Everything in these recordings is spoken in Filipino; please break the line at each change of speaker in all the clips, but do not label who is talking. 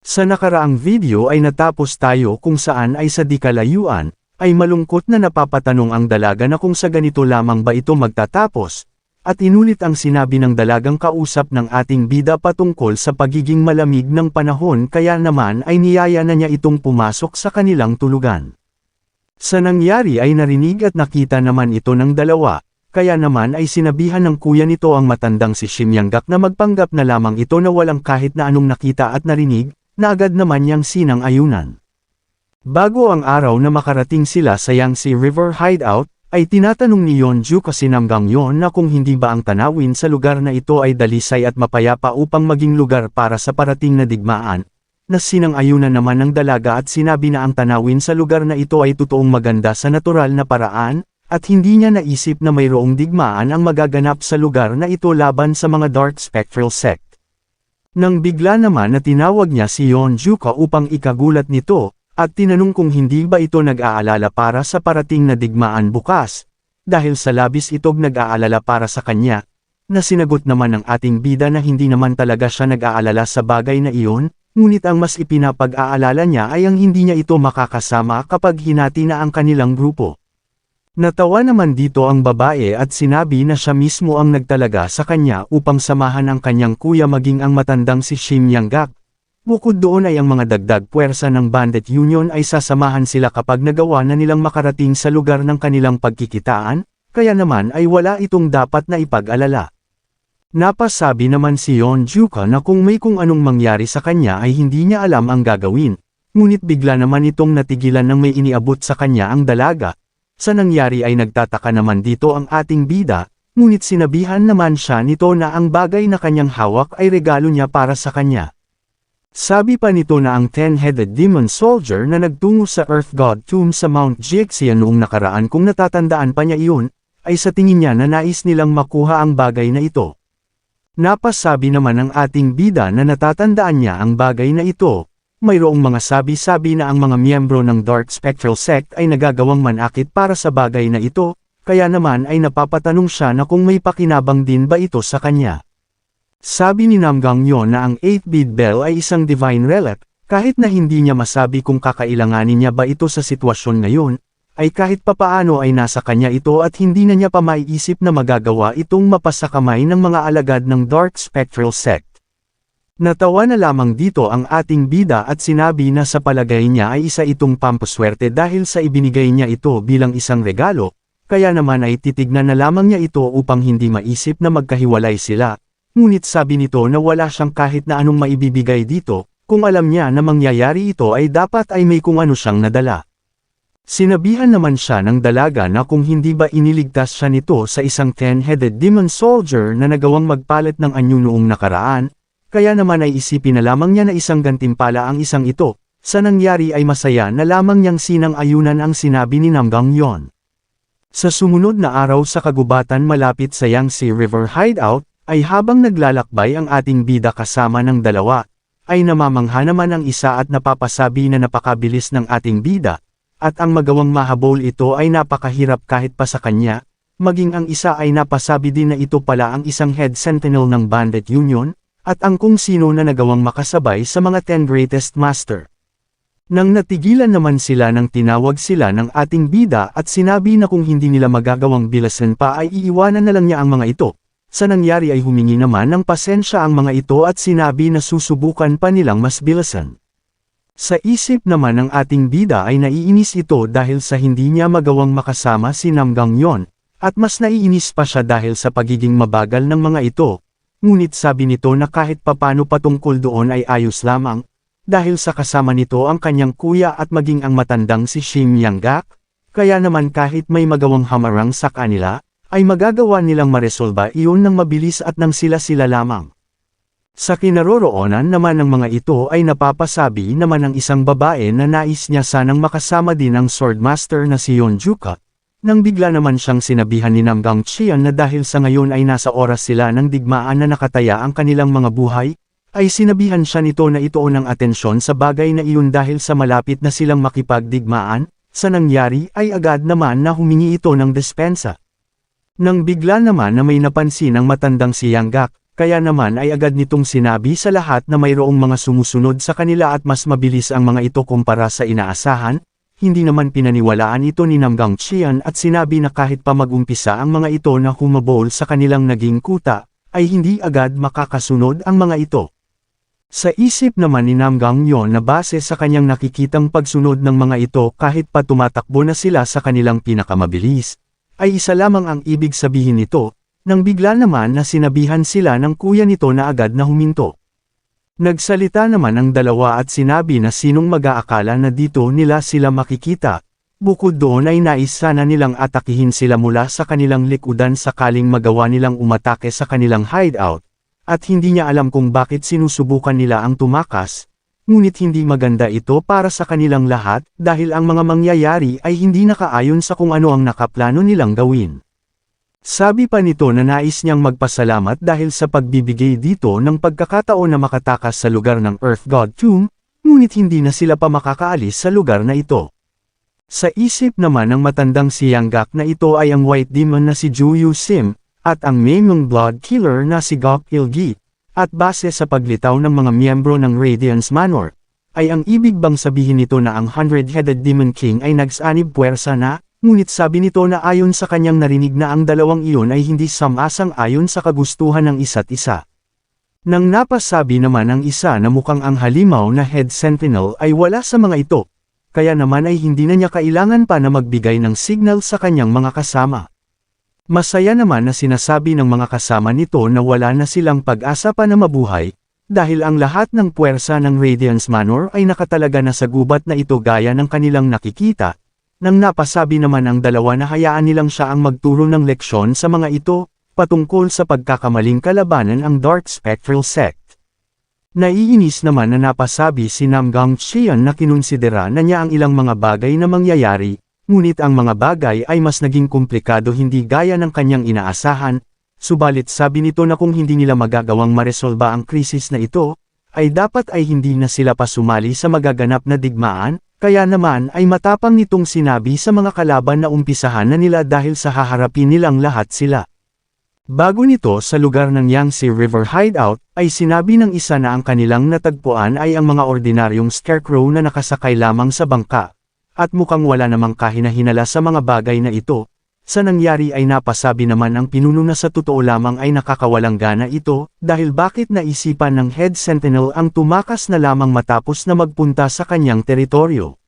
Sa nakaraang video ay natapos tayo kung saan ay sa di kalayuan, ay malungkot na napapatanong ang dalaga na kung sa ganito lamang ba ito magtatapos, at inulit ang sinabi ng dalagang kausap ng ating bida patungkol sa pagiging malamig ng panahon kaya naman ay niyaya na niya itong pumasok sa kanilang tulugan. Sa nangyari ay narinig at nakita naman ito ng dalawa, kaya naman ay sinabihan ng kuya nito ang matandang si Shim Yanggak na magpanggap na lamang ito na walang kahit na anong nakita at narinig, na agad naman niyang sinang-ayunan. Bago ang araw na makarating sila sa Yangtze River Hideout, ay tinatanong ni Yeonju kasi Namgangyeon na kung hindi ba ang tanawin sa lugar na ito ay dalisay at mapayapa upang maging lugar para sa parating na digmaan, na sinang-ayunan naman ng dalaga at sinabi na ang tanawin sa lugar na ito ay totoong maganda sa natural na paraan, at hindi niya naisip na mayroong digmaan ang magaganap sa lugar na ito laban sa mga Dark Spectral Sect. Nang bigla naman na tinawag niya si Yeonju upang ikagulat nito, at tinanong kung hindi ba ito nag-aalala para sa parating na digmaan bukas, dahil sa labis itong nag-aalala para sa kanya, na sinagot naman ng ating bida na hindi naman talaga siya nag-aalala sa bagay na iyon, ngunit ang mas ipinapag-aalala niya ay ang hindi niya ito makakasama kapag hinati na ang kanilang grupo. Natawa naman dito ang babae at sinabi na siya mismo ang nagtalaga sa kanya upang samahan ang kanyang kuya maging ang matandang si Shim Yanggak. Bukod doon ay ang mga dagdag puwersa ng Bandit Union ay sasamahan sila kapag nagawa na nilang makarating sa lugar ng kanilang pagkikitaan, kaya naman ay wala itong dapat na ipag-alala. Napasabi naman si Yeonju na kung may kung anong mangyari sa kanya ay hindi niya alam ang gagawin, ngunit bigla naman itong natigilan nang may iniabot sa kanya ang dalaga. Sa nangyari ay nagtataka naman dito ang ating bida, ngunit sinabihan naman siya nito na ang bagay na kanyang hawak ay regalo niya para sa kanya. Sabi pa nito na ang 10-headed demon soldier na nagtungo sa Earth God Tomb sa Mount Jiexia noong nakaraan kung natatandaan pa niya iyon, ay sa tingin niya na nais nilang makuha ang bagay na ito. Napasabi naman ng ating bida na natatandaan niya ang bagay na ito. Mayroong mga sabi-sabi na ang mga miyembro ng Dark Spectral Sect ay nagagawang manakit para sa bagay na ito, kaya naman ay napapatanong siya na kung may pakinabang din ba ito sa kanya. Sabi ni Namgangyeon na ang 8-bead bell ay isang divine relic, kahit na hindi niya masabi kung kakailanganin niya ba ito sa sitwasyon ngayon, ay kahit papaano ay nasa kanya ito at hindi na niya pa maiisip na magagawa itong mapasakamay ng mga alagad ng Dark Spectral Sect. Natawa na lamang dito ang ating bida at sinabi na sa palagay niya ay isa itong pampaswerte dahil sa ibinigay niya ito bilang isang regalo, kaya naman ay titignan na lamang niya ito upang hindi maisip na magkahiwalay sila, ngunit sabi nito na wala siyang kahit na anong maibibigay dito, kung alam niya na mangyayari ito ay dapat ay may kung ano siyang nadala. Sinabihan naman siya ng dalaga na kung hindi ba iniligtas siya nito sa isang 10-headed demon soldier na nagawang magpalit ng anyo noong nakaraan, kaya naman ay isipin na lamang niya na isang gantimpala ang isang ito, sa nangyari ay masaya na lamang niyang sinang-ayunan ang sinabi ni Namgangyeon. Sa sumunod na araw sa kagubatan malapit sa Yangtze River Hideout, ay habang naglalakbay ang ating bida kasama ng dalawa, ay namamangha naman ang isa at napapasabi na napakabilis ng ating bida, at ang magawang mahabol ito ay napakahirap kahit pa sa kanya, maging ang isa ay napasabi din na ito pala ang isang head sentinel ng Bandit Union, at ang kung sino na nagawang makasabay sa mga 10 greatest master. Nang natigilan naman sila nang tinawag sila ng ating bida at sinabi na kung hindi nila magagawang bilasan pa ay iiwanan na lang niya ang mga ito. Sa nangyari ay humingi naman ng pasensya ang mga ito at sinabi na susubukan pa nilang mas bilasan. Sa isip naman ng ating bida ay naiinis ito dahil sa hindi niya magawang makasama si Namgangyeon, at mas naiinis pa siya dahil sa pagiging mabagal ng mga ito. Ngunit sabi nito na kahit papano patungkol doon ay ayos lamang, dahil sa kasama nito ang kanyang kuya at maging ang matandang si Shim Yanggak, kaya naman kahit may magawang hamarang sa kanila, ay magagawa nilang maresolba iyon ng mabilis at nang sila-sila lamang. Sa kinaroroonan naman ng mga ito ay napapasabi naman ng isang babae na nais niya sanang makasama din ang Swordmaster na si Yeonju. Nang bigla naman siyang sinabihan ni Namgangyeon na dahil sa ngayon ay nasa oras sila ng digmaan na nakataya ang kanilang mga buhay, ay sinabihan siya nito na ituon ng atensyon sa bagay na iyon dahil sa malapit na silang makipagdigmaan, sa nangyari ay agad naman na humingi ito ng dispensa. Nang bigla naman na may napansin ang matandang si Yanggak, kaya naman ay agad nitong sinabi sa lahat na mayroong mga sumusunod sa kanila at mas mabilis ang mga ito kumpara sa inaasahan. Hindi naman pinaniwalaan ito ni Namgang Chian at sinabi na kahit pa mag-umpisa ang mga ito na humabol sa kanilang naging kuta, ay hindi agad makakasunod ang mga ito. Sa isip naman ni Namgang yon na base sa kanyang nakikitang pagsunod ng mga ito kahit pa tumatakbo na sila sa kanilang pinakamabilis, ay isa lamang ang ibig sabihin nito, nang bigla naman na sinabihan sila ng kuya nito na agad na huminto. Nagsalita naman ang dalawa at sinabi na sinong mag-aakala na dito nila sila makikita, bukod doon ay nais sana nilang atakihin sila mula sa kanilang likudan sakaling magawa nilang umatake sa kanilang hideout, at hindi niya alam kung bakit sinusubukan nila ang tumakas, ngunit hindi maganda ito para sa kanilang lahat dahil ang mga mangyayari ay hindi nakaayon sa kung ano ang nakaplano nilang gawin. Sabi pa nito na nais niyang magpasalamat dahil sa pagbibigay dito ng pagkakataon na makatakas sa lugar ng Earth God Tomb, ngunit hindi na sila pa makakaalis sa lugar na ito. Sa isip naman ng matandang si Yanggak na ito ay ang White Demon na si Juyu Sim, at ang Maimong Blood Killer na si Gok Ilgi, at base sa paglitaw ng mga miyembro ng Radiance Manor, ay ang ibig bang sabihin nito na ang Hundred-Headed Demon King ay nagsanib puwersa na? Ngunit sabi nito na ayon sa kanyang narinig na ang dalawang iyon ay hindi sumasang-ayon sa kagustuhan ng isa't isa. Nang napasabi naman ang isa na mukhang ang halimaw na Head Sentinel ay wala sa mga ito, kaya naman ay hindi na niya kailangan pa na magbigay ng signal sa kanyang mga kasama. Masaya naman na sinasabi ng mga kasama nito na wala na silang pag-asa pa na mabuhay, dahil ang lahat ng puwersa ng Radiance Manor ay nakatalaga na sa gubat na ito gaya ng kanilang nakikita. Nang napasabi naman ang dalawa na hayaan nilang siya ang magturo ng leksyon sa mga ito, patungkol sa pagkakamaling kalabanan ang Dark Spectral Sect. Naiinis naman na napasabi si Namgang Chian na kinonsidera na niya ang ilang mga bagay na mangyayari, ngunit ang mga bagay ay mas naging komplikado hindi gaya ng kanyang inaasahan, subalit sabi nito na kung hindi nila magagawang maresolba ang krisis na ito, ay dapat ay hindi na sila pa sumali sa magaganap na digmaan. Kaya naman ay matapang nitong sinabi sa mga kalaban na umpisahan na nila dahil sa haharapin nilang lahat sila. Bago nito sa lugar ng Yangtze River Hideout, ay sinabi ng isa na ang kanilang natagpuan ay ang mga ordinaryong scarecrow na nakasakay lamang sa bangka, at mukhang wala namang kahinahinala sa mga bagay na ito. Sa nangyari ay napasabi naman ang pinuno na sa totoo lamang ay nakakawalang gana ito, dahil bakit naisipan ng Head Sentinel ang tumakas na lamang matapos na magpunta sa kanyang teritoryo.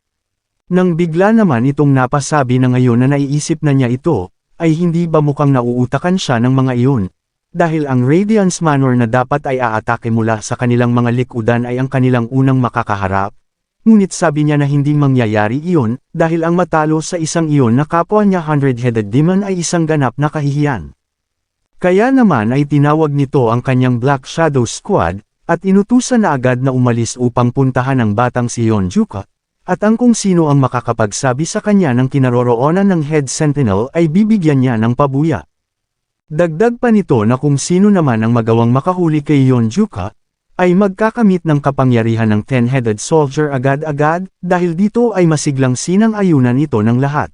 Nang bigla naman itong napasabi na ngayon na naiisip na niya ito, ay hindi ba mukhang nauutakan siya ng mga iyon? Dahil ang Radiance Manor na dapat ay aatake mula sa kanilang mga likudan ay ang kanilang unang makakaharap. Ngunit sabi niya na hindi mangyayari iyon, dahil ang matalo sa isang iyon na kapwa niya Hundred-Headed Demon ay isang ganap na kahihiyan. Kaya naman ay tinawag nito ang kanyang Black Shadow Squad, at inutusan na agad na umalis upang puntahan ang batang si Yonjuka, at ang kung sino ang makakapagsabi sa kanya ng kinaroroonan ng Head Sentinel ay bibigyan niya ng pabuya. Dagdag pa nito na kung sino naman ang magawang makahuli kay Yonjuka, ay magkakamit ng kapangyarihan ng Ten-Headed Soldier agad-agad, dahil dito ay masiglang sinang-ayunan ito ng lahat.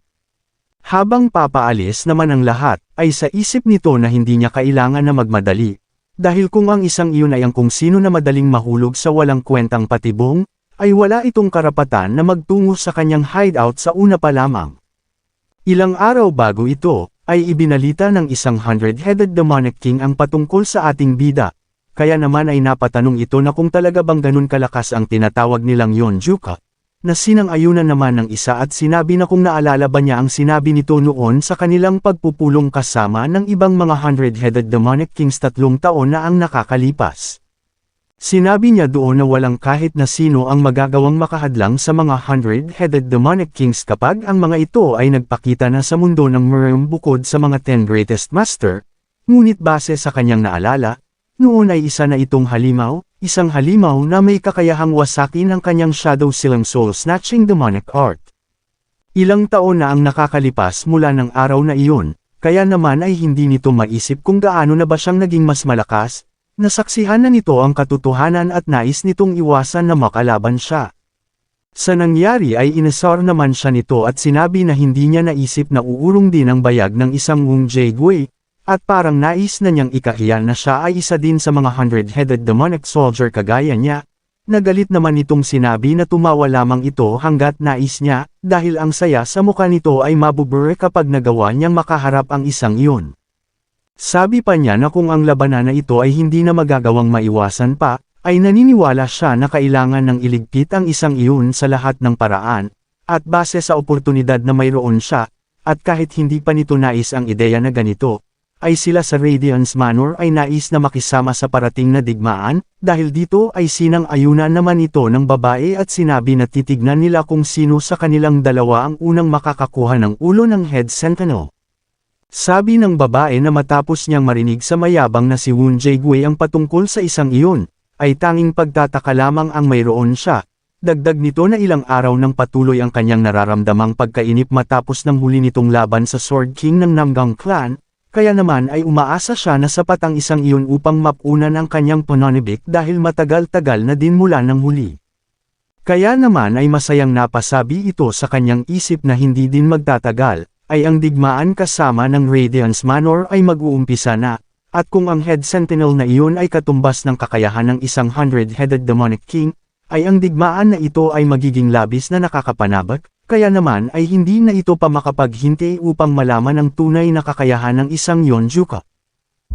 Habang papaalis naman ang lahat, ay sa isip nito na hindi niya kailangan na magmadali, dahil kung ang isang iyon ay ang kung sino na madaling mahulog sa walang kwentang patibong, ay wala itong karapatan na magtungo sa kanyang hideout sa una pa lamang. Ilang araw bago ito, ay ibinalita ng isang Hundred-Headed Demonic King ang patungkol sa ating bida. Kaya naman ay napatanong ito na kung talaga bang ganun kalakas ang tinatawag nilang Yonjuka, na sinang-ayunan naman ng isa at sinabi na kung naalala ba niya ang sinabi nito noon sa kanilang pagpupulong kasama ng ibang mga Hundred-Headed Demonic Kings 3 taon na ang nakakalipas. Sinabi niya doon na walang kahit na sino ang magagawang makahadlang sa mga Hundred-Headed Demonic Kings kapag ang mga ito ay nagpakita na sa mundo ng Miriam bukod sa mga 10 Greatest Master, ngunit base sa kanyang naalala, noon ay isa na itong halimaw, isang halimaw na may kakayahang wasakin ang kanyang Shadow Silang Soul Snatching Demonic Art. Ilang taon na ang nakakalipas mula ng araw na iyon, kaya naman ay hindi nito maisip kung gaano na ba siyang naging mas malakas, nasaksihan na nito ang katotohanan at nais nitong iwasan na makalaban siya. Sa nangyari ay inasar naman siya nito at sinabi na hindi niya naisip na uurong din ang bayag ng isang Wung Jade Wei, At parang nais na niyang ikahiya na siya ay isa din sa mga 100-headed demonic soldier kagaya niya. Nagalit naman itong sinabi na tumawa lamang ito hanggat nais niya, dahil ang saya sa mukha nito ay mabubure kapag nagawa niyang makaharap ang isang iyon. Sabi pa niya na kung ang labanan na ito ay hindi na magagawang maiwasan pa, ay naniniwala siya na kailangan ng iligpit ang isang iyon sa lahat ng paraan, at base sa oportunidad na mayroon siya, at kahit hindi pa nito nais ang ideya na ganito, ay sila sa Radiance Manor ay nais na makisama sa parating na digmaan, dahil dito ay sinang-ayunan naman ito ng babae at sinabi na titignan nila kung sino sa kanilang dalawa ang unang makakakuha ng ulo ng Head Sentinel. Sabi ng babae na matapos niyang marinig sa mayabang na si Woon Jae-gui ang patungkol sa isang iyon, ay tanging pagtataka lamang ang mayroon siya. Dagdag nito na ilang araw nang patuloy ang kanyang nararamdamang pagkainip matapos ng huli nitong laban sa Sword King ng Namgang Clan, kaya naman ay umaasa siya na sapat ang isang iyon upang mapunan ang kanyang pananibik dahil matagal-tagal na din mula ng huli. Kaya naman ay masayang napasabi ito sa kanyang isip na hindi din magtatagal, ay ang digmaan kasama ng Radiance Manor ay mag-uumpisa na, at kung ang Head Sentinel na iyon ay katumbas ng kakayahan ng isang 100-headed demonic king, ay ang digmaan na ito ay magiging labis na nakakapanabag, kaya naman ay hindi na ito pa makapaghintay upang malaman ang tunay na kakayahan ng isang Yonjuka.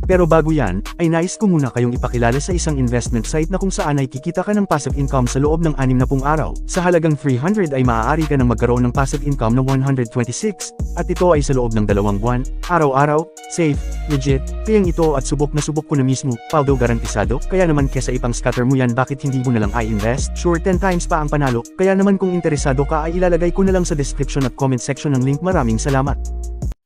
Pero bago yan, ay nais ko muna kayong ipakilala sa isang investment site na kung saan ay kikita ka ng passive income sa loob ng 60 araw. Sa halagang 300 ay maaari ka ng magkaroon ng passive income na 126, at ito ay sa loob ng 2 buwan, araw-araw, safe, legit, kayang ito at subok na subok ko na mismo, paldo garantisado, kaya naman kesa ipang scatter mo yan bakit hindi mo na lang i-invest? Sure 10 times pa ang panalo, kaya naman kung interesado ka ay ilalagay ko na lang sa description at comment section ng link. Maraming salamat.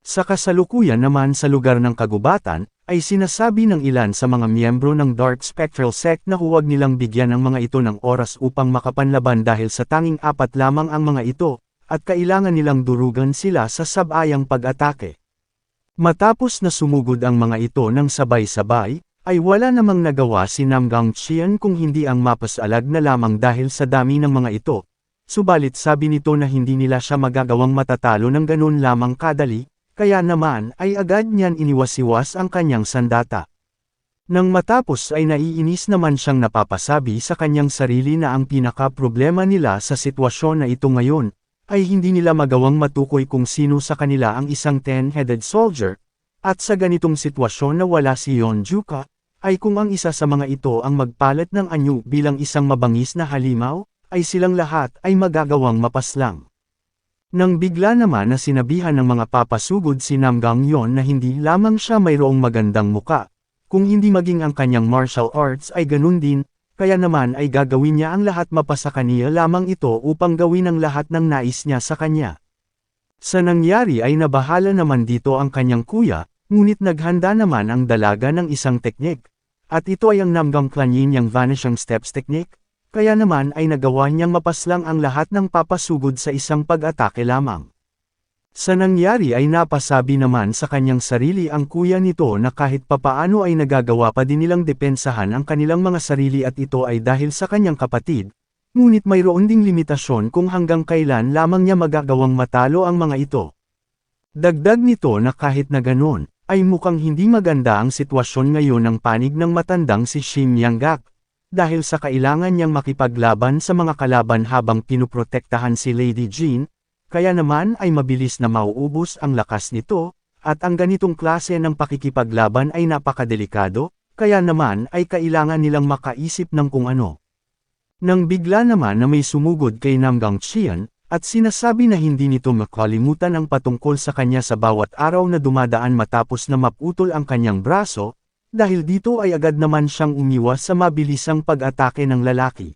Sa kasalukuyan naman sa lugar ng kagubatan, ay sinasabi ng ilan sa mga miyembro ng Dark Spectral Sect na huwag nilang bigyan ng mga ito ng oras upang makapanlaban dahil sa tanging 4 lamang ang mga ito, at kailangan nilang durugan sila sa sabayang pag-atake. Matapos na sumugod ang mga ito ng sabay-sabay, ay wala namang nagawa si Namgang Chian kung hindi ang mapasalag na lamang dahil sa dami ng mga ito. Subalit sabi nito na hindi nila siya magagawang matatalo ng ganun lamang kadali, kaya naman ay agad niyan iniwasiwas ang kanyang sandata. Nang matapos ay naiinis naman siyang napapasabi sa kanyang sarili na ang pinaka-problema nila sa sitwasyon na ito ngayon, ay hindi nila magawang matukoy kung sino sa kanila ang isang 10-headed soldier, at sa ganitong sitwasyon na wala si Yonjuka, ay kung ang isa sa mga ito ang magpalat ng anyo bilang isang mabangis na halimaw, ay silang lahat ay magagawang mapaslang. Nang bigla naman na sinabihan ng mga papasugod si Namgang Yon na hindi lamang siya mayroong magandang muka, kung hindi maging ang kanyang martial arts ay ganun din, kaya naman ay gagawin niya ang lahat mapasa kaniya lamang ito upang gawin ang lahat ng nais niya sa kanya. Sa nangyari ay nabahala naman dito ang kanyang kuya, ngunit naghanda naman ang dalaga ng isang teknik, at ito ay ang Namgang Clan Yin yang Vanishing Steps technique. Kaya naman ay nagawa niyang mapaslang ang lahat ng papasugod sa isang pag-atake lamang. Sa nangyari ay napasabi naman sa kanyang sarili ang kuya nito na kahit papaano ay nagagawa pa din nilang depensahan ang kanilang mga sarili at ito ay dahil sa kanyang kapatid, ngunit mayroon ding limitasyon kung hanggang kailan lamang niya magagawang matalo ang mga ito. Dagdag nito na kahit na ganon, ay mukhang hindi maganda ang sitwasyon ngayon ng panig ng matandang si Shim Yanggak. Dahil sa kailangan niyang makipaglaban sa mga kalaban habang pinuprotektahan si Lady Jean, kaya naman ay mabilis na mauubos ang lakas nito, at ang ganitong klase ng pakikipaglaban ay napakadelikado, kaya naman ay kailangan nilang makaisip ng kung ano. Nang bigla naman na may sumugod kay Namgang Chian, at sinasabi na hindi nito makalimutan ang patungkol sa kanya sa bawat araw na dumadaan matapos na maputol ang kanyang braso, dahil dito ay agad naman siyang umiwas sa mabilisang pag-atake ng lalaki.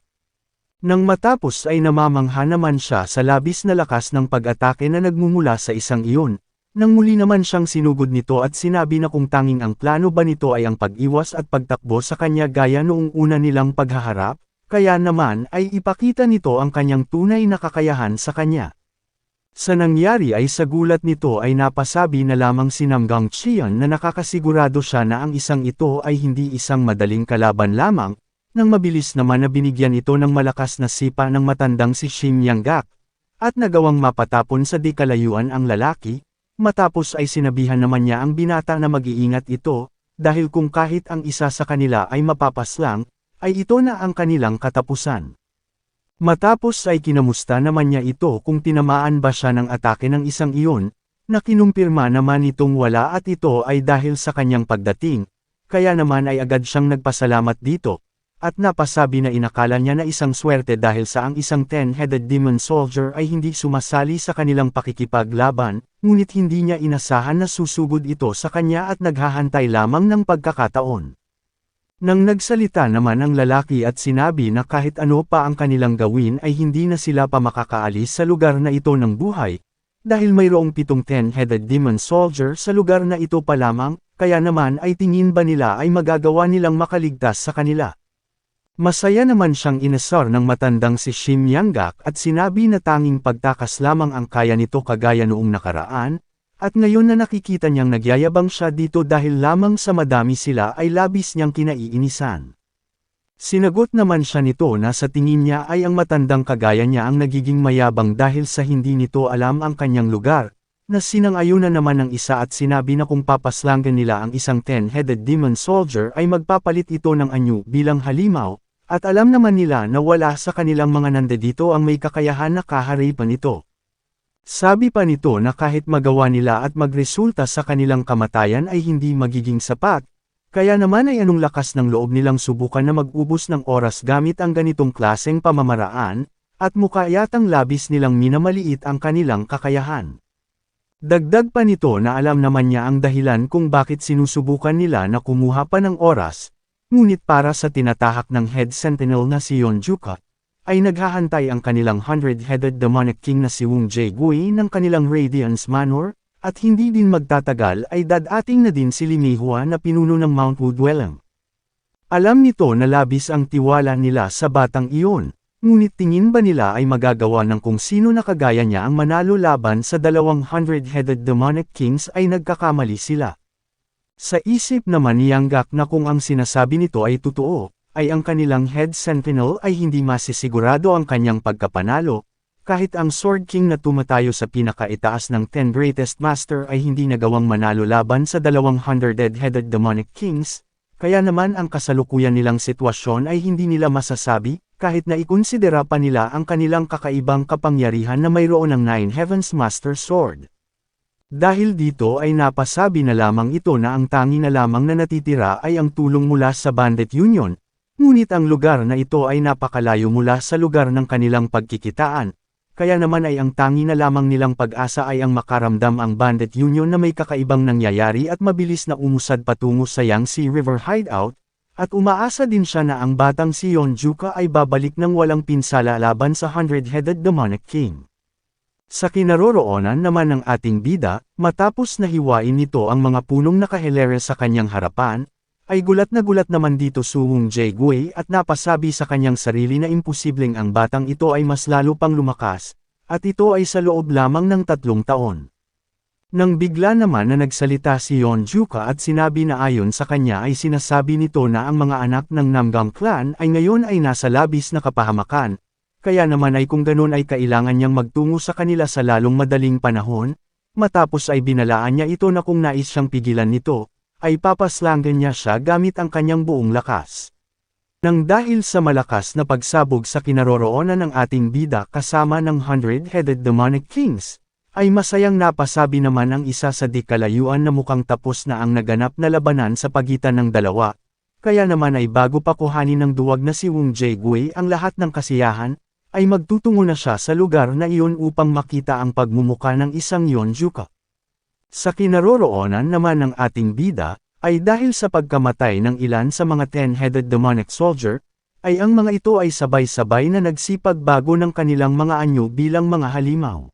Nang matapos ay namamangha naman siya sa labis na lakas ng pag-atake na nagmumula sa isang iyon, nang muli naman siyang sinugod nito at sinabi na kung tanging ang plano ba nito ay ang pag-iwas at pagtakbo sa kanya gaya noong una nilang paghaharap, kaya naman ay ipakita nito ang kanyang tunay na kakayahan sa kanya. Sa nangyari ay sa gulat nito ay napasabi na lamang si Namgang Chian na nakakasigurado siya na ang isang ito ay hindi isang madaling kalaban lamang, nang mabilis naman na binigyan ito ng malakas na sipa ng matandang si Shim Yanggak, at nagawang mapatapon sa di kalayuan ang lalaki, Matapos ay sinabihan naman niya ang binata na mag-iingat ito, dahil kung kahit ang isa sa kanila ay mapapaslang, ay ito na ang kanilang katapusan. Matapos ay kinamusta naman niya ito kung tinamaan ba siya ng atake ng isang iyon, na kinumpirma naman itong wala at ito ay dahil sa kanyang pagdating, kaya naman ay agad siyang nagpasalamat dito, at napasabi na inakala niya na isang swerte dahil sa ang isang 10-headed demon soldier ay hindi sumasali sa kanilang pakikipaglaban, ngunit hindi niya inasahan na susugod ito sa kanya at naghahantay lamang ng pagkakataon. Nang nagsalita naman ang lalaki at sinabi na kahit ano pa ang kanilang gawin ay hindi na sila pa makakaalis sa lugar na ito ng buhay, dahil mayroong 7 10-headed demon soldier sa lugar na ito pa lamang, kaya naman ay tingin ba nila ay magagawa nilang makaligtas sa kanila. Masaya naman siyang inasar ng matandang si Shim Yanggak at sinabi na tanging pagtakas lamang ang kaya nito kagaya noong nakaraan, at ngayon na nakikita niyang nagyayabang siya dito dahil lamang sa madami sila ay labis niyang kinaiinisan. Sinagot naman siya nito na sa tingin niya ay ang matandang kagaya niya ang nagiging mayabang dahil sa hindi nito alam ang kanyang lugar, na sinang-ayunan naman ng isa at sinabi na kung papaslangan nila ang isang 10-headed demon soldier ay magpapalit ito ng anyo bilang halimaw, at alam naman nila na wala sa kanilang mga nandito ang may kakayahan na kaharipan ito. Sabi pa nito na kahit magawa nila at magresulta sa kanilang kamatayan ay hindi magiging sapat, kaya naman ay anong lakas ng loob nilang subukan na mag-ubos ng oras gamit ang ganitong klaseng pamamaraan, at mukha yatang labis nilang minamaliit ang kanilang kakayahan. Dagdag pa nito na alam naman niya ang dahilan kung bakit sinusubukan nila na kumuha pa ng oras, ngunit para sa tinatahak ng head sentinel na si Yonjuka, ay naghahantay ang kanilang 100-headed demonic king na si Wung Jaegui ng kanilang Radiance Manor, at hindi din magtatagal ay dadating na din si Limihua na pinuno ng Mount Wu Dwelling. Alam nito na labis ang tiwala nila sa batang iyon, ngunit tingin ba nila ay magagawa ng kung sino na kagaya niya ang manalo laban sa 200-headed demonic kings ay nagkakamali sila. Sa isip naman ni Yanggak na kung ang sinasabi nito ay totoo, ay ang kanilang head sentinel ay hindi masisigurado ang kanyang pagkapanalo, kahit ang Sword King na tumatayo sa pinakaitaas ng 10 Greatest Master ay hindi nagawang manalo laban sa 200-headed demonic kings, kaya naman ang kasalukuyan nilang sitwasyon ay hindi nila masasabi, kahit na ikonsidera pa nila ang kanilang kakaibang kapangyarihan na mayroon ng 9 Heavens Master Sword. Dahil dito ay napasabi na lamang ito na ang tangi na lamang na natitira ay ang tulong mula sa Bandit Union, ngunit ang lugar na ito ay napakalayo mula sa lugar ng kanilang pagkikitaan, kaya naman ay ang tangi na lamang nilang pag-asa ay ang makaramdam ang Bandit Union na may kakaibang nangyayari at mabilis na umusad patungo sa Yangtze River Hideout, at umaasa din siya na ang batang si Yonjuka ay babalik ng walang pinsala laban sa 100-headed demonic king. Sa kinaroroonan naman ng ating bida, matapos na hiwain nito ang mga punong nakahilera sa kanyang harapan, ay gulat naman dito si Wung Jaegui at napasabi sa kanyang sarili na imposibleng ang batang ito ay mas lalo pang lumakas, at ito ay sa loob lamang ng 3 taon. Nang bigla naman na nagsalita si Yonjuka at sinabi na ayon sa kanya ay sinasabi nito na ang mga anak ng Namgang clan ay ngayon ay nasa labis na kapahamakan, kaya naman ay kung ganun ay kailangan niyang magtungo sa kanila sa lalong madaling panahon, matapos ay binalaan niya ito na kung nais siyang pigilan nito, ay papaslangan niya siya gamit ang kanyang buong lakas. Nang dahil sa malakas na pagsabog sa kinaroroonan ng ating bida kasama ng 100-headed demonic kings, ay masayang napasabi naman ang isa sa di kalayuan na mukhang tapos na ang naganap na labanan sa pagitan ng dalawa, kaya naman ay bago pa kuhanin ng duwag na si Wung Jaegui ang lahat ng kasiyahan, ay magtutungo na siya sa lugar na iyon upang makita ang pagmumuka ng isang Yonjuka. Sa kinaroroonan naman ng ating bida, ay dahil sa pagkamatay ng ilan sa mga 10-headed demonic soldier, ay ang mga ito ay sabay-sabay na nagsipagbago ng kanilang mga anyo bilang mga halimaw.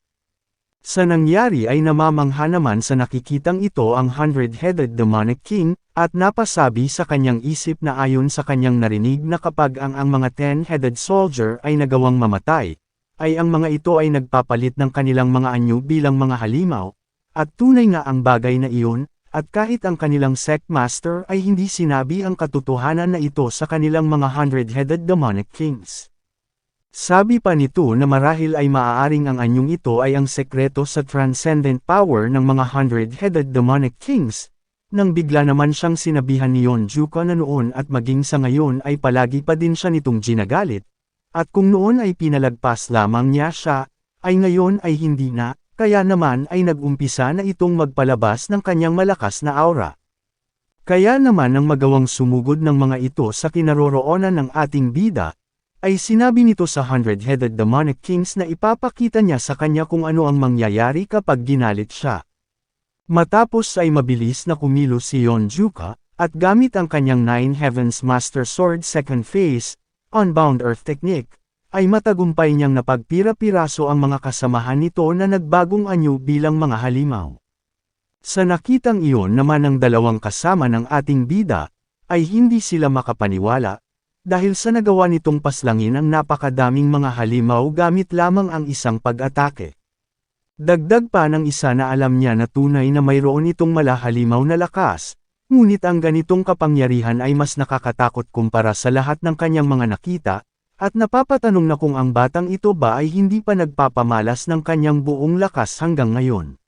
Sa nangyari ay namamangha naman sa nakikitang ito ang 100-headed demonic king, at napasabi sa kanyang isip na ayon sa kanyang narinig na kapag ang mga 10-headed soldier ay nagawang mamatay, ay ang mga ito ay nagpapalit ng kanilang mga anyo bilang mga halimaw, at tunay nga ang bagay na iyon, at kahit ang kanilang sect master ay hindi sinabi ang katotohanan na ito sa kanilang mga 100-headed demonic kings. Sabi pa nito na marahil ay maaaring ang anyong ito ay ang sekreto sa transcendent power ng mga hundred-headed demonic kings. Nang bigla naman siyang sinabihan ni Yonjuka na noon at maging sa ngayon ay palagi pa din siya nitong ginagalit. At kung noon ay pinalagpas lamang niya siya, ay ngayon ay hindi na, kaya naman ay nag-umpisa na itong magpalabas ng kanyang malakas na aura. Kaya naman ang magawang sumugod ng mga ito sa kinaroroonan ng ating bida, ay sinabi nito sa hundred-headed demonic kings na ipapakita niya sa kanya kung ano ang mangyayari kapag ginalit siya. Matapos ay mabilis na kumilos si Yonjuka, at gamit ang kanyang Nine Heavens Master Sword second phase, Unbound Earth Technique, ay matagumpay niyang napagpira-piraso ang mga kasamahan nito na nagbagong anyo bilang mga halimaw. Sa nakitang iyon naman ng dalawang kasama ng ating bida, ay hindi sila makapaniwala, dahil sa nagawa nitong paslangin ang napakadaming mga halimaw gamit lamang ang isang pag-atake. Dagdag pa ng isa na alam niya na tunay na mayroon itong malahalimaw na lakas, ngunit ang ganitong kapangyarihan ay mas nakakatakot kumpara sa lahat ng kanyang mga nakita, at napapatanong na kung ang batang ito ba ay hindi pa nagpapamalas ng kanyang buong lakas hanggang ngayon.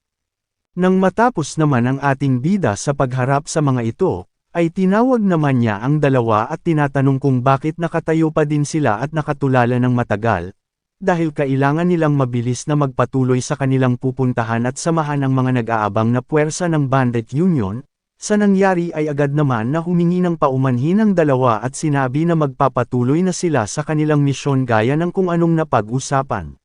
Nang matapos naman ang ating bida sa pagharap sa mga ito, ay tinawag naman niya ang dalawa at tinatanong kung bakit nakatayo pa din sila at nakatulala ng matagal, dahil kailangan nilang mabilis na magpatuloy sa kanilang pupuntahan at samahan ang mga nag-aabang na puwersa ng Bandit Union. Sa nangyari ay agad naman na humingi ng paumanhin ang dalawa at sinabi na magpapatuloy na sila sa kanilang misyon gaya ng kung anong napag-usapan.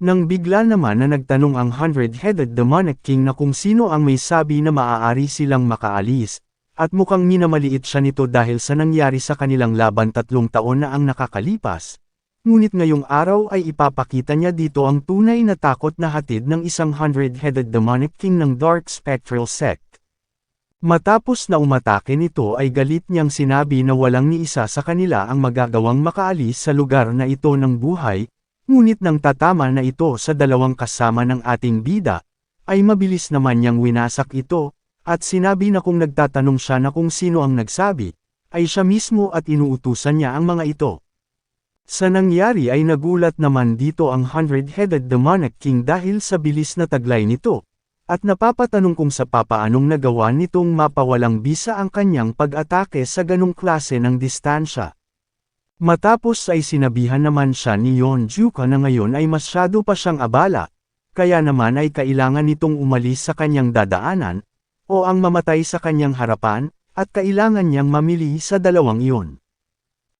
Nang bigla naman na nagtanong ang hundred-headed demonic king na kung sino ang may sabi na maaari silang makaalis, at mukhang minamaliit siya nito dahil sa nangyari sa kanilang laban 3 taon na ang nakakalipas, ngunit ngayong araw ay ipapakita niya dito ang tunay na takot na hatid ng isang hundred-headed demonic king ng Dark Spectral Sect. Matapos na umatake nito ay galit niyang sinabi na walang ni isa sa kanila ang magagawang makaalis sa lugar na ito ng buhay, ngunit nang tatama na ito sa dalawang kasama ng ating bida, ay mabilis naman niyang winasak ito, at sinabi na kung nagtatanong siya na kung sino ang nagsabi, ay siya mismo at inuutusan niya ang mga ito. Sa nangyari ay nagulat naman dito ang hundred-headed demonic king dahil sa bilis na taglay nito, at napapatanong kung sa papaanong nagawa nitong mapawalang bisa ang kanyang pag-atake sa ganong klase ng distansya. Matapos ay sinabihan naman siya ni Yonjuka na ngayon ay masyado pa siyang abala, kaya naman ay kailangan nitong umalis sa kanyang dadaanan, o ang mamatay sa kanyang harapan, at kailangan niyang mamili sa dalawang iyon.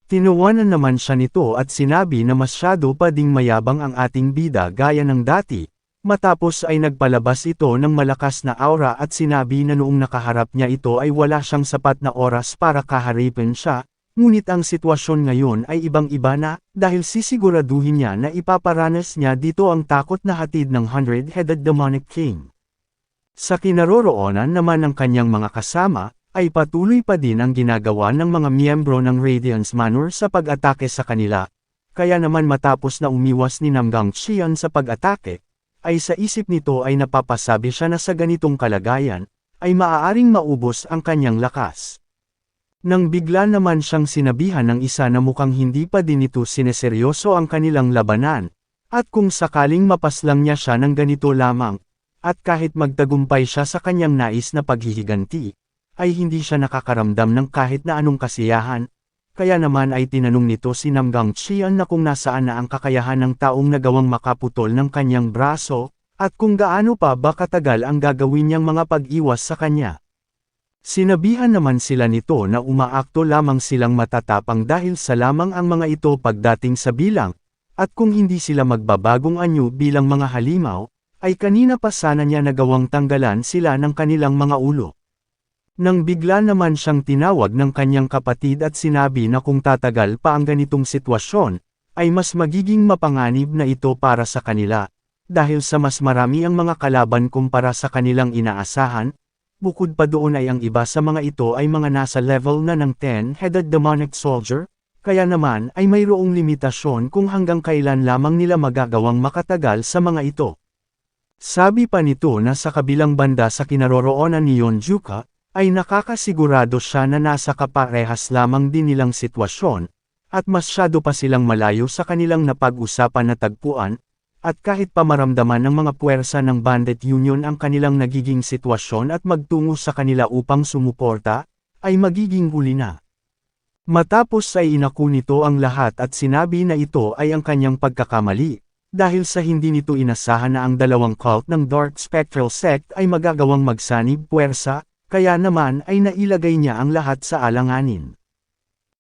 Tinuwanan naman siya nito at sinabi na masyado pa ding mayabang ang ating bida gaya ng dati, matapos ay nagpalabas ito ng malakas na aura at sinabi na noong nakaharap niya ito ay wala siyang sapat na oras para kaharipin siya, ngunit ang sitwasyon ngayon ay ibang-iba na, dahil sisiguraduhin niya na ipaparanas niya dito ang takot na hatid ng hundred-headed demonic king. Sa kinaroroonan naman ng kanyang mga kasama, ay patuloy pa din ang ginagawa ng mga miyembro ng Radiance Manor sa pag-atake sa kanila, kaya naman matapos na umiwas ni Namgang Xian sa pag-atake, ay sa isip nito ay napapasabi siya na sa ganitong kalagayan, ay maaaring maubos ang kanyang lakas. Nang bigla naman siyang sinabihan ng isa na mukhang hindi pa din ito sineseryoso ang kanilang labanan, at kung sakaling mapaslang niya siya ng ganito lamang, at kahit magtagumpay siya sa kanyang nais na paghihiganti, ay hindi siya nakakaramdam ng kahit na anong kasiyahan, kaya naman ay tinanong nito si Namgang Xian na kung nasaan na ang kakayahan ng taong nagawang makaputol ng kanyang braso, at kung gaano pa ba katagal ang gagawin niyang mga pag-iwas sa kanya. Sinabihan naman sila nito na umaakto lamang silang matatapang dahil sa lamang ang mga ito pagdating sa bilang, at kung hindi sila magbabagong anyo bilang mga halimaw, ay kanina pa sana niya nagawang tanggalan sila ng kanilang mga ulo. Nang bigla naman siyang tinawag ng kanyang kapatid at sinabi na kung tatagal pa ang ganitong sitwasyon, ay mas magiging mapanganib na ito para sa kanila, dahil sa mas marami ang mga kalaban kumpara sa kanilang inaasahan, bukod pa doon ay ang iba sa mga ito ay mga nasa level na ng 10-headed demonic soldier, kaya naman ay mayroong limitasyon kung hanggang kailan lamang nila magagawang makatagal sa mga ito. Sabi pa nito na sa kabilang banda sa kinaroroonan ni Yonjuka, ay nakakasigurado siya na nasa kaparehas lamang din nilang sitwasyon, at masyado pa silang malayo sa kanilang napag-usapan na tagpuan, at kahit pa maramdaman ng mga puwersa ng Bandit Union ang kanilang nagiging sitwasyon at magtungo sa kanila upang sumuporta, ay magiging huli na. Matapos ay inako nito ang lahat at sinabi na ito ay ang kanyang pagkakamali, dahil sa hindi nito inasahan na ang dalawang cult ng Dark Spectral Sect ay magagawang magsanib puwersa, kaya naman ay nailagay niya ang lahat sa alanganin.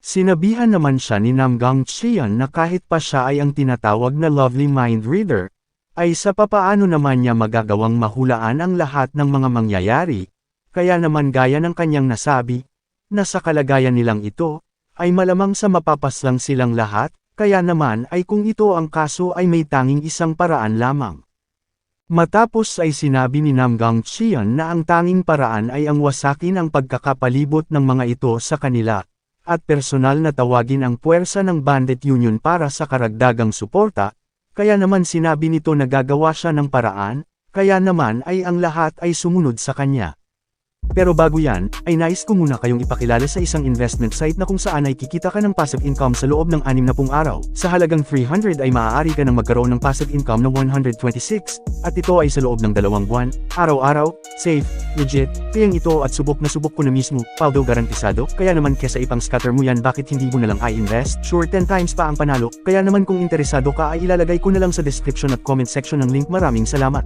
Sinabihan naman siya ni Namgang Chian na kahit pa siya ay ang tinatawag na Lovely Mind Reader, ay sa papaano naman niya magagawang mahulaan ang lahat ng mga mangyayari, kaya naman gaya ng kanyang nasabi, na sa kalagayan nilang ito, ay malamang sa mapapaslang silang lahat, kaya naman ay kung ito ang kaso ay may tanging isang paraan lamang. Matapos ay sinabi ni Namgang Chian na ang tanging paraan ay ang wasakin ang pagkakapalibot ng mga ito sa kanila, at personal na tawagin ang puwersa ng Bandit Union para sa karagdagang suporta, kaya naman sinabi nito na gagawa siya ng paraan, kaya naman ay ang lahat ay sumunod sa kanya. Pero bago yan, ay nais ko muna kayong ipakilala sa isang investment site na kung saan ay kikita ka ng passive income sa loob ng 60 araw. Sa halagang 300 ay maaari ka ng magkaroon ng passive income na 126, at ito ay sa loob ng 2 buwan, araw-araw, safe, legit, kayang ito at subok na subok ko na mismo, paldo garantisado, kaya naman kesa ipang scatter mo yan bakit hindi mo na lang i-invest, sure 10 times pa ang panalo, kaya naman kung interesado ka ay ilalagay ko na lang sa description at comment section ng link. Maraming salamat.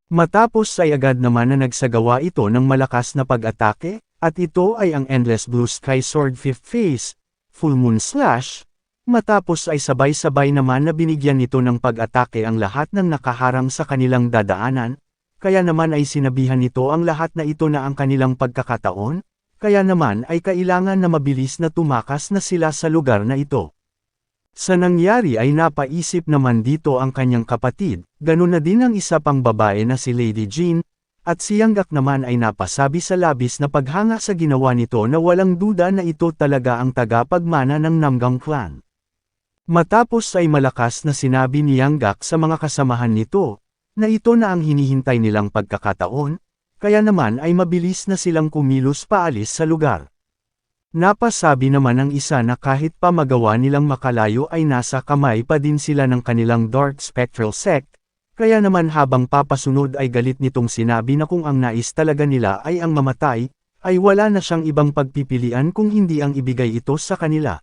Matapos ay agad naman na nagsagawa ito ng malakas na pag-atake, at ito ay ang Endless Blue Sky Sword 5th Phase, Full Moon Slash. Matapos ay sabay-sabay naman na binigyan nito ng pag-atake ang lahat ng nakaharang sa kanilang dadaanan, kaya naman ay sinabihan nito ang lahat na ito na ang kanilang pagkakataon, kaya naman ay kailangan na mabilis na tumakas na sila sa lugar na ito. Sa nangyari ay napaisip naman dito ang kanyang kapatid, ganun na din ang isa pang babae na si Lady Jean, at si Yanggak naman ay napasabi sa labis na paghanga sa ginawa nito na walang duda na ito talaga ang tagapagmana ng Namgang Clan. Matapos ay malakas na sinabi ni Yanggak sa mga kasamahan nito, na ito na ang hinihintay nilang pagkakataon, kaya naman ay mabilis na silang kumilos paalis sa lugar. Napasabi naman ng isa na kahit pa magawa nilang makalayo ay nasa kamay pa din sila ng kanilang Dark Spectral Sect, kaya naman habang papasunod ay galit nitong sinabi na kung ang nais talaga nila ay ang mamatay, ay wala na siyang ibang pagpipilian kung hindi ang ibigay ito sa kanila.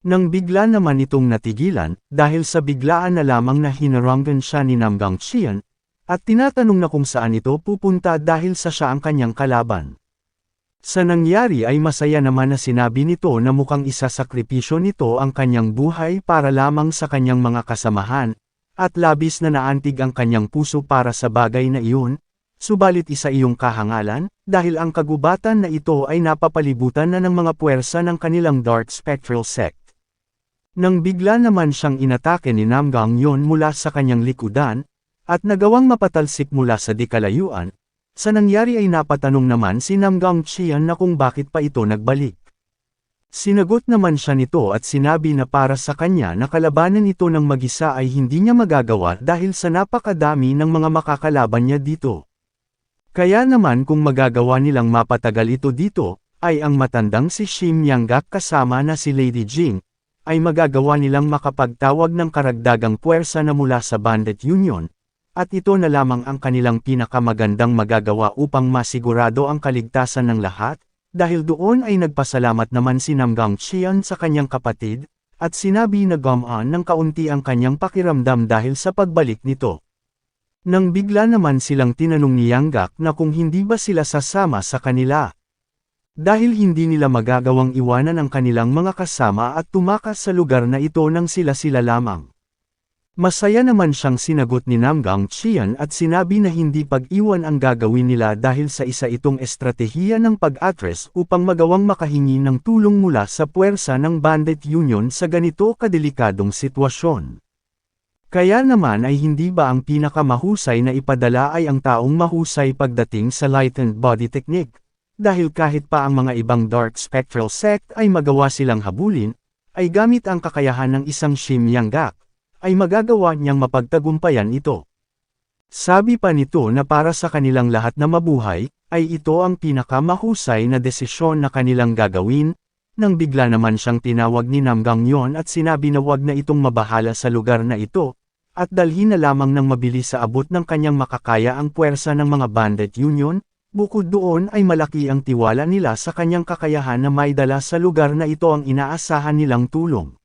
Nang bigla naman itong natigilan, dahil sa biglaan na lamang na hinaranggan siya ni Namgang Chian, at tinatanong na kung saan ito pupunta dahil sa siya ang kanyang kalaban. Sa nangyari ay masaya naman na sinabi nito na mukhang isasakripisyo nito ang kanyang buhay para lamang sa kanyang mga kasamahan, at labis na naantig ang kanyang puso para sa bagay na iyon, subalit isa iyong kahangalan, dahil ang kagubatan na ito ay napapalibutan na ng mga puwersa ng kanilang Dark Spectral Sect. Nang bigla naman siyang inatake ni Namgang yon mula sa kanyang likudan, at nagawang mapatalsik mula sa di kalayuan, sa nangyari ay napatanong naman si Namgang Chian na kung bakit pa ito nagbalik. Sinagot naman siya nito at sinabi na para sa kanya na kalabanan ito ng mag-isa ay hindi niya magagawa dahil sa napakadami ng mga makakalaban niya dito. Kaya naman kung magagawa nilang mapatagal ito dito, ay ang matandang si Shim Yanggak kasama na si Lady Jing, ay magagawa nilang makapagtawag ng karagdagang puwersa na mula sa Bandit Union, at ito na lamang ang kanilang pinakamagandang magagawa upang masigurado ang kaligtasan ng lahat, dahil doon ay nagpasalamat naman si Namgang Chian sa kanyang kapatid, at sinabi na gumaan ng kaunti ang kanyang pakiramdam dahil sa pagbalik nito. Nang bigla naman silang tinanong ni Yanggak na kung hindi ba sila sasama sa kanila. Dahil hindi nila magagawang iwanan ang kanilang mga kasama at tumakas sa lugar na ito nang sila-sila lamang. Masaya naman siyang sinagot ni Namgang Chian at sinabi na hindi pag-iwan ang gagawin nila dahil sa isa itong estratehiya ng pag-address upang magawang makahingi ng tulong mula sa puwersa ng Bandit Union sa ganito kadelikadong sitwasyon. Kaya naman ay hindi ba ang pinakamahusay na ipadala ay ang taong mahusay pagdating sa lightened body technique, dahil kahit pa ang mga ibang Dark Spectral Sect ay magawa silang habulin, ay gamit ang kakayahan ng isang Shim Yanggak, ay magagawa niyang mapagtagumpayan ito. Sabi pa nito na para sa kanilang lahat na mabuhay, ay ito ang pinakamahusay na desisyon na kanilang gagawin, nang bigla naman siyang tinawag ni Nam Gangyon at sinabi na wag na itong mabahala sa lugar na ito, at dalhin na lamang ng mabilis sa abot ng kanyang makakaya ang puwersa ng mga Bandit Union. Bukod doon ay malaki ang tiwala nila sa kanyang kakayahan na maidala sa lugar na ito ang inaasahan nilang tulong.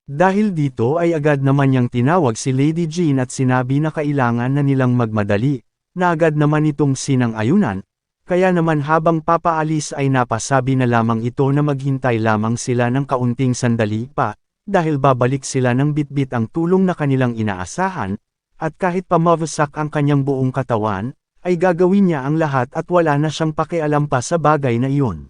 Dahil dito ay agad naman niyang tinawag si Lady Jean at sinabi na kailangan na nilang magmadali, na agad naman itong sinang-ayunan. Kaya naman habang papaalis ay napasabi na lamang ito na maghintay lamang sila ng kaunting sandali pa, dahil babalik sila ng bitbit ang tulong na kanilang inaasahan, at kahit pa mawasak ang kanyang buong katawan, ay gagawin niya ang lahat at wala na siyang pakialam pa sa bagay na iyon.